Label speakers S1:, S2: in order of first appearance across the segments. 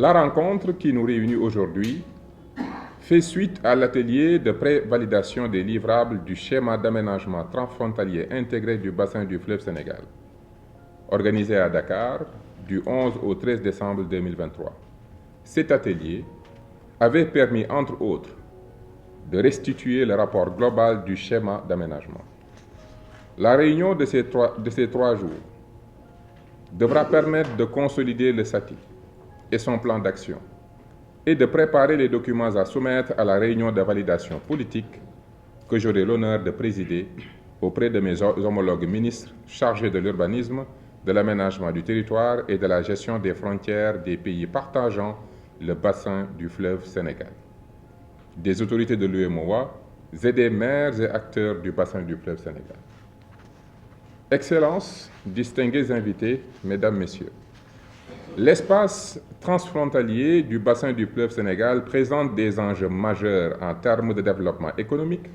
S1: La rencontre qui nous réunit aujourd'hui fait suite à l'atelier de pré-validation des livrables du schéma d'aménagement transfrontalier intégré du bassin du fleuve Sénégal, organisé à Dakar du 11 au 13 décembre 2023. Cet atelier avait permis, entre autres, de restituer le rapport global du schéma d'aménagement. La réunion de ces trois jours devra permettre de consolider le SATI et son plan d'action et de préparer les documents à soumettre à la réunion de validation politique que j'aurai l'honneur de présider auprès de mes homologues ministres chargés de l'urbanisme, de l'aménagement du territoire et de la gestion des frontières des pays partageant le bassin du fleuve Sénégal, des autorités de l'UEMOA et des maires et acteurs du bassin du fleuve Sénégal. Excellences, distingués invités, Mesdames, Messieurs, l'espace transfrontalier du bassin du fleuve Sénégal présente des enjeux majeurs en termes de développement économique,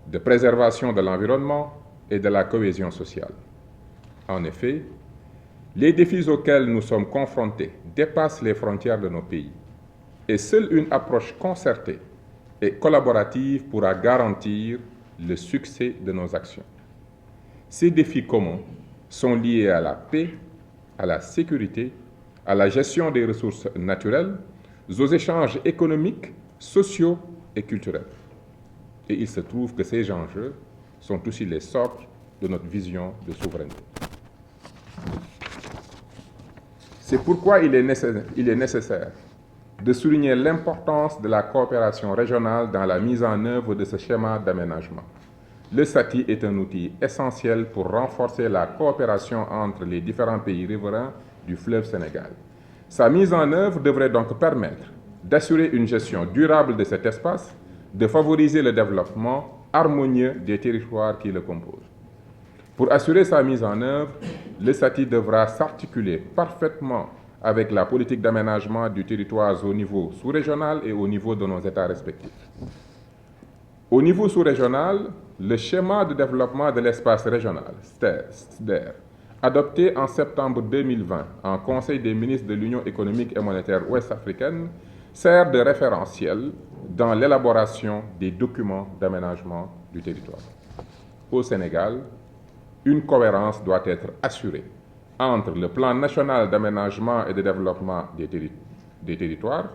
S1: de préservation de l'environnement et de la cohésion sociale. En effet, les défis auxquels nous sommes confrontés dépassent les frontières de nos pays et seule une approche concertée et collaborative pourra garantir le succès de nos actions. Ces défis communs sont liés à la paix, à la sécurité, à la gestion des ressources naturelles, aux échanges économiques, sociaux et culturels. Et il se trouve que ces enjeux sont aussi les socles de notre vision de souveraineté. C'est pourquoi il est nécessaire de souligner l'importance de la coopération régionale dans la mise en œuvre de ce schéma d'aménagement. Le SATI est un outil essentiel pour renforcer la coopération entre les différents pays riverains du fleuve Sénégal. Sa mise en œuvre devrait donc permettre d'assurer une gestion durable de cet espace, de favoriser le développement harmonieux des territoires qui le composent. Pour assurer sa mise en œuvre, le SATI devra s'articuler parfaitement avec la politique d'aménagement du territoire au niveau sous-régional et au niveau de nos États respectifs. Au niveau sous-régional, le schéma de développement de l'espace régional, SDER, adopté en septembre 2020 en Conseil des ministres de l'Union économique et monétaire ouest-africaine, sert de référentiel dans l'élaboration des documents d'aménagement du territoire. Au Sénégal, une cohérence doit être assurée entre le plan national d'aménagement et de développement des territoires,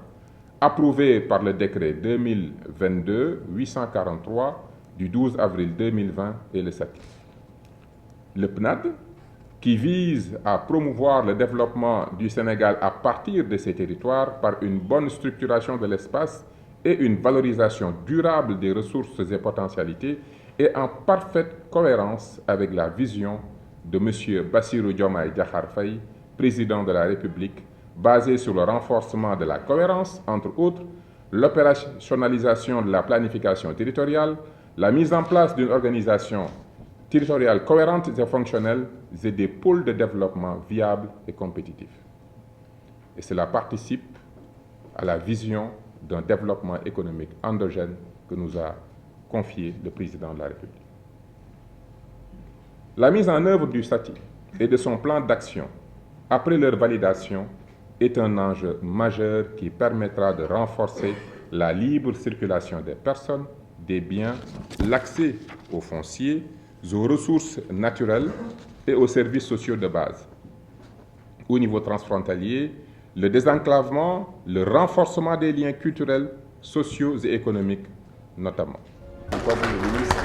S1: approuvé par le décret 2022-843 du 12 avril 2020 et le SATI. Le PNAD, qui vise à promouvoir le développement du Sénégal à partir de ces territoires par une bonne structuration de l'espace et une valorisation durable des ressources et potentialités, est en parfaite cohérence avec la vision de M. Bassirou Diomaye Diakhar Faye, président de la République, basée sur le renforcement de la cohérence, entre autres, l'opérationnalisation de la planification territoriale, la mise en place d'une organisation territoriale cohérente et fonctionnelle et des pôles de développement viables et compétitifs. Et cela participe à la vision d'un développement économique endogène que nous a confié le président de la République. La mise en œuvre du SATI et de son plan d'action après leur validation est un enjeu majeur qui permettra de renforcer la libre circulation des personnes, des biens, l'accès aux fonciers, aux ressources naturelles et aux services sociaux de base. Au niveau transfrontalier, le désenclavement, le renforcement des liens culturels, sociaux et économiques notamment. Pourquoi vous le ministre